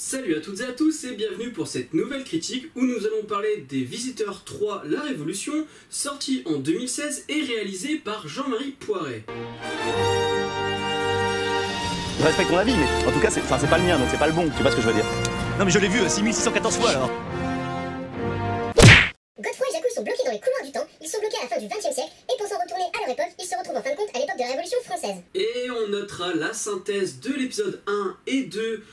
Salut à toutes et à tous et bienvenue pour cette nouvelle critique où nous allons parler des Visiteurs 3 La Révolution, sorti en 2016 et réalisé par Jean-Marie Poiret. Je respecte ton avis, mais en tout cas, c'est pas le mien, donc c'est pas le bon, tu vois ce que je veux dire. Non mais je l'ai vu 6614 fois alors. Godefroy et Jacouille sont bloqués dans les couloirs du temps, ils sont bloqués à la fin du XXe siècle, et pensant retourner à leur époque, ils se retrouvent en fin de compte à l'époque de la Révolution française. Et on notera la synthèse de l'épisode 1 et 2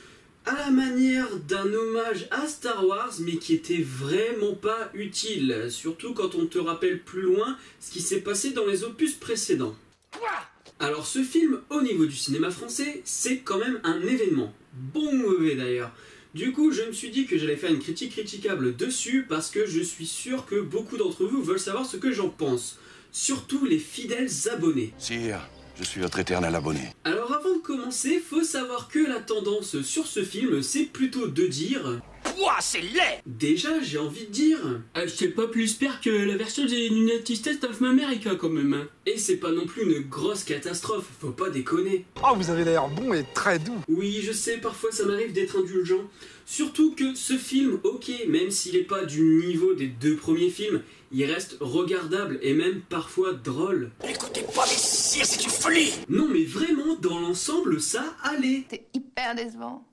à la manière d'un hommage à Star Wars, mais qui était vraiment pas utile, surtout quand on te rappelle plus loin ce qui s'est passé dans les opus précédents. Alors ce film, au niveau du cinéma français, c'est quand même un événement, bon ou mauvais d'ailleurs. Du coup, je me suis dit que j'allais faire une critique critiquable dessus parce que je suis sûr que beaucoup d'entre vous veulent savoir ce que j'en pense. Surtout les fidèles abonnés. Sire, je suis votre éternel abonné. Alors avant de commencer, faut savoir que la tendance sur ce film, c'est plutôt de dire... Ouah, c'est laid! Déjà, j'ai envie de dire... c'est pas plus pire que la version des United States of America quand même. Hein. Et c'est pas non plus une grosse catastrophe, faut pas déconner. Oh, vous avez l'air bon et très doux. Oui, je sais, parfois ça m'arrive d'être indulgent. Surtout que ce film, ok, même s'il est pas du niveau des deux premiers films, il reste regardable et même parfois drôle. N'écoutez pas les sires, c'est une folie! Non mais vraiment, dans l'ensemble, ça allait. T'es hyper décevant.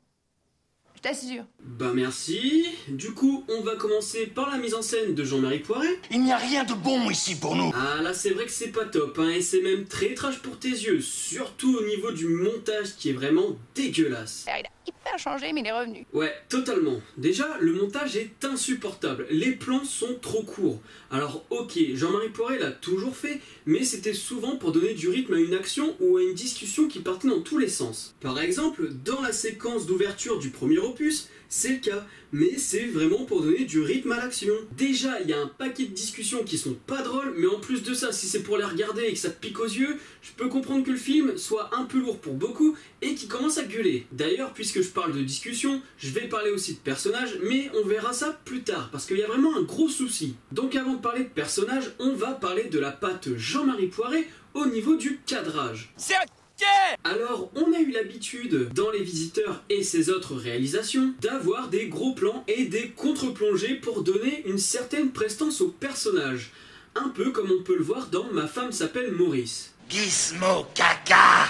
Je t'assure. Bah merci. Du coup, on va commencer par la mise en scène de Jean-Marie Poiret. Il n'y a rien de bon ici pour nous! Ah là, c'est vrai que c'est pas top, hein, et c'est même très trash pour tes yeux, surtout au niveau du montage qui est vraiment dégueulasse. Il a hyper changé, mais il est revenu. Ouais, totalement. Déjà, le montage est insupportable. Les plans sont trop courts. Alors ok, Jean-Marie Poiret l'a toujours fait, mais c'était souvent pour donner du rythme à une action ou à une discussion qui partait dans tous les sens. Par exemple, dans la séquence d'ouverture du premier opus, c'est le cas, mais c'est vraiment pour donner du rythme à l'action. Déjà, il y a un paquet de discussions qui sont pas drôles, mais en plus de ça, si c'est pour les regarder et que ça te pique aux yeux, je peux comprendre que le film soit un peu lourd pour beaucoup et qu'il commence à gueuler. D'ailleurs, puisque je parle de discussion, je vais parler aussi de personnages, mais on verra ça plus tard, parce qu'il y a vraiment un gros souci. Donc avant de parler de personnages, on va parler de la patte Jean-Marie Poiret au niveau du cadrage. C'est ok! Alors, on a eu l'habitude, dans Les Visiteurs et ses autres réalisations, d'avoir des gros plans et des contre-plongées pour donner une certaine prestance au personnage. Un peu comme on peut le voir dans Ma femme s'appelle Maurice. Gizmo caca!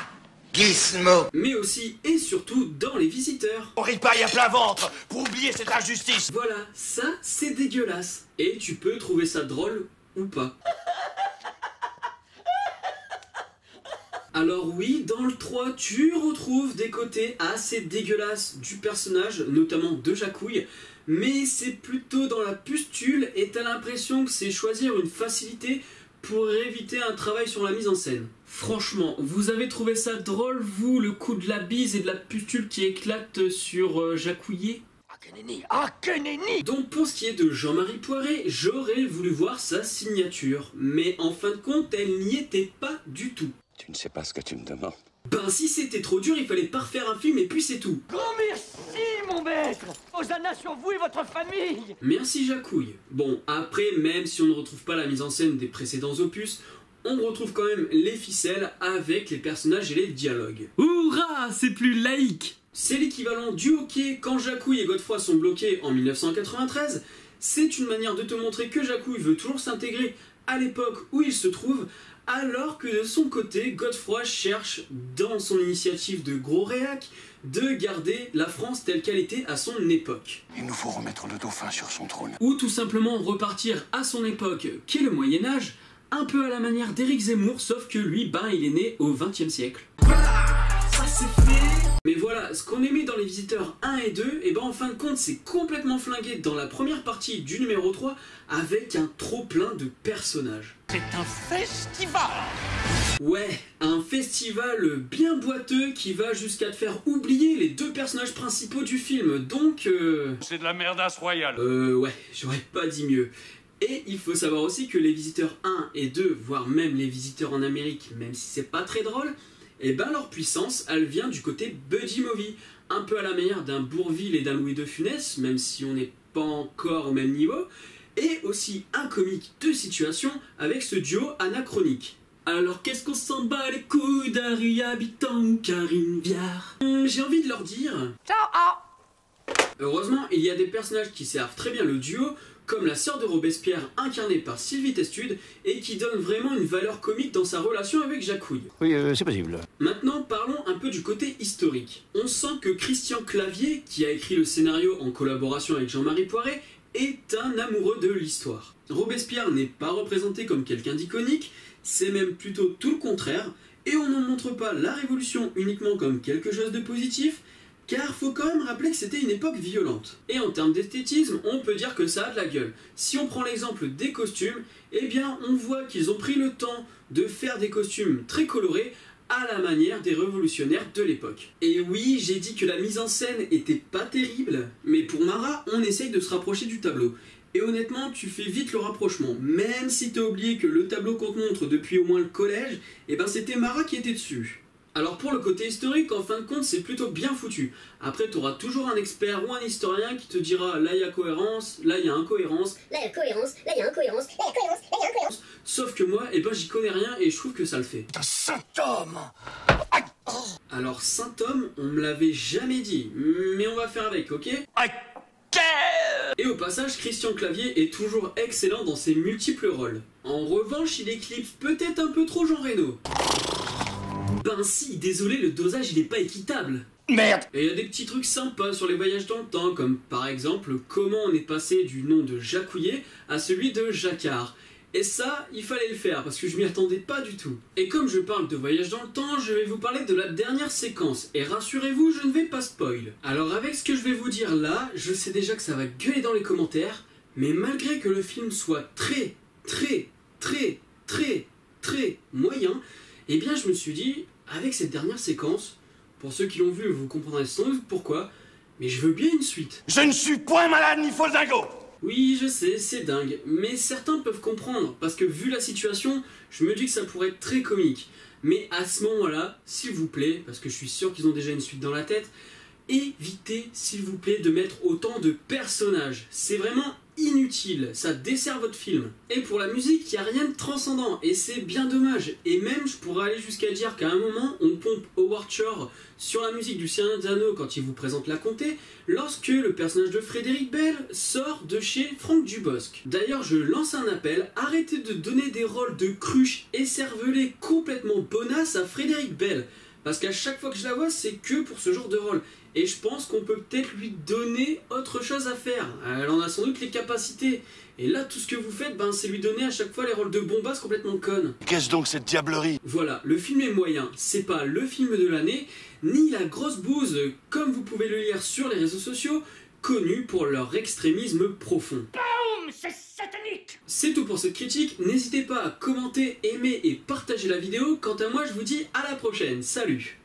Gizmo! Mais aussi et surtout dans Les Visiteurs. On ripaille à plein ventre pour oublier cette injustice! Voilà, ça c'est dégueulasse. Et tu peux trouver ça drôle ou pas. Alors oui, dans le 3, tu retrouves des côtés assez dégueulasses du personnage, notamment de Jacouille, mais c'est plutôt dans la pustule et t'as l'impression que c'est choisir une facilité pour éviter un travail sur la mise en scène. Franchement, vous avez trouvé ça drôle, vous, le coup de la bise et de la pustule qui éclate sur Jacouillet ? Ah, que nenni! Donc pour ce qui est de Jean-Marie Poiret, j'aurais voulu voir sa signature, mais en fin de compte, elle n'y était pas du tout. Tu ne sais pas ce que tu me demandes. Ben si c'était trop dur, il fallait pas refaire un film et puis c'est tout. Grand merci, mon maître! Hosanna sur vous et votre famille! Merci Jacouille. Bon, après, même si on ne retrouve pas la mise en scène des précédents opus, on retrouve quand même les ficelles avec les personnages et les dialogues. Hurrah, c'est plus laïque! C'est l'équivalent du hockey quand Jacouille et Godefroy sont bloqués en 1993. C'est une manière de te montrer que Jacouille veut toujours s'intégrer à l'époque où il se trouve, alors que de son côté, Godefroy cherche, dans son initiative de gros réac, de garder la France telle qu'elle était à son époque. Il nous faut remettre le dauphin sur son trône. Ou tout simplement repartir à son époque, qui est le Moyen-Âge, un peu à la manière d'Éric Zemmour, sauf que lui, ben, il est né au XXe siècle. Voilà, ça c'est fait. Mais voilà, ce qu'on aimait dans Les Visiteurs 1 et 2, et ben en fin de compte, c'est complètement flingué dans la première partie du numéro 3, avec un trop-plein de personnages. C'est un festival! Ouais, un festival bien boiteux qui va jusqu'à te faire oublier les deux personnages principaux du film, donc C'est de la merdasse royale. Ouais, j'aurais pas dit mieux. Et il faut savoir aussi que Les Visiteurs 1 et 2, voire même Les Visiteurs en Amérique, même si c'est pas très drôle, et ben leur puissance, elle vient du côté buddy movie, un peu à la manière d'un Bourvil et d'un Louis de Funès, même si on n'est pas encore au même niveau, et aussi un comique de situation avec ce duo anachronique. Alors qu'est-ce qu'on s'en bat les couilles d'Harry Habitant ou Karine Viard? J'ai envie de leur dire... Ciao! Heureusement, il y a des personnages qui servent très bien le duo, comme la sœur de Robespierre incarnée par Sylvie Testud, et qui donne vraiment une valeur comique dans sa relation avec Jacouille. Oui, c'est possible. Maintenant, parlons un peu du côté historique. On sent que Christian Clavier, qui a écrit le scénario en collaboration avec Jean-Marie Poiret, est un amoureux de l'histoire. Robespierre n'est pas représenté comme quelqu'un d'iconique, c'est même plutôt tout le contraire, et on ne montre pas la Révolution uniquement comme quelque chose de positif, car faut quand même rappeler que c'était une époque violente. Et en termes d'esthétisme, on peut dire que ça a de la gueule. Si on prend l'exemple des costumes, eh bien on voit qu'ils ont pris le temps de faire des costumes très colorés à la manière des révolutionnaires de l'époque. Et oui, j'ai dit que la mise en scène était pas terrible, mais pour Marat, on essaye de se rapprocher du tableau. Et honnêtement, tu fais vite le rapprochement, même si t'as oublié que le tableau qu'on te montre depuis au moins le collège, eh ben c'était Marat qui était dessus. Alors pour le côté historique, en fin de compte, c'est plutôt bien foutu. Après, t'auras toujours un expert ou un historien qui te dira là il y a cohérence, là il y a incohérence. Là il y a cohérence, là il y a incohérence, là il y a cohérence, là il y a incohérence. Sauf que moi, eh ben j'y connais rien et je trouve que ça le fait. Un saint homme. Alors saint homme, on me l'avait jamais dit, mais on va faire avec, ok? Et au passage, Christian Clavier est toujours excellent dans ses multiples rôles. En revanche, il éclipse peut-être un peu trop Jean Reno. Ben si, désolé, le dosage il est pas équitable. Merde. Et il y a des petits trucs sympas sur les voyages dans le temps, comme par exemple comment on est passé du nom de Jacouillet à celui de Jacquard. Et ça, il fallait le faire, parce que je m'y attendais pas du tout. Et comme je parle de voyage dans le temps, je vais vous parler de la dernière séquence. Et rassurez-vous, je ne vais pas spoil. Alors avec ce que je vais vous dire là, je sais déjà que ça va gueuler dans les commentaires, mais malgré que le film soit très moyen, eh bien je me suis dit, avec cette dernière séquence, pour ceux qui l'ont vu, vous comprendrez sans doute pourquoi, mais je veux bien une suite. Je ne suis point malade ni faux dingo. Oui, je sais, c'est dingue, mais certains peuvent comprendre, parce que vu la situation, je me dis que ça pourrait être très comique. Mais à ce moment-là, s'il vous plaît, parce que je suis sûr qu'ils ont déjà une suite dans la tête, évitez, s'il vous plaît, de mettre autant de personnages. C'est vraiment inutile, ça dessert votre film. Et pour la musique, il n'y a rien de transcendant, et c'est bien dommage. Et même, je pourrais aller jusqu'à dire qu'à un moment, on pompe Howard Shore sur la musique du Seigneur des Anneaux quand il vous présente la comté, lorsque le personnage de Frédéric Bell sort de chez Franck Dubosc. D'ailleurs, je lance un appel, arrêtez de donner des rôles de cruche et cervelé complètement bonasse à Frédéric Bell. Parce qu'à chaque fois que je la vois, c'est que pour ce genre de rôle. Et je pense qu'on peut peut-être lui donner autre chose à faire. Elle en a sans doute les capacités. Et là, tout ce que vous faites, ben, c'est lui donner à chaque fois les rôles de bombasse complètement connes. Qu'est-ce donc cette diablerie? Voilà, le film est moyen. C'est pas le film de l'année, ni la grosse bouse, comme vous pouvez le lire sur les réseaux sociaux, connus pour leur extrémisme profond. Boum, c'est satanique. C'est tout pour cette critique. N'hésitez pas à commenter, aimer et partager la vidéo. Quant à moi, je vous dis à la prochaine. Salut!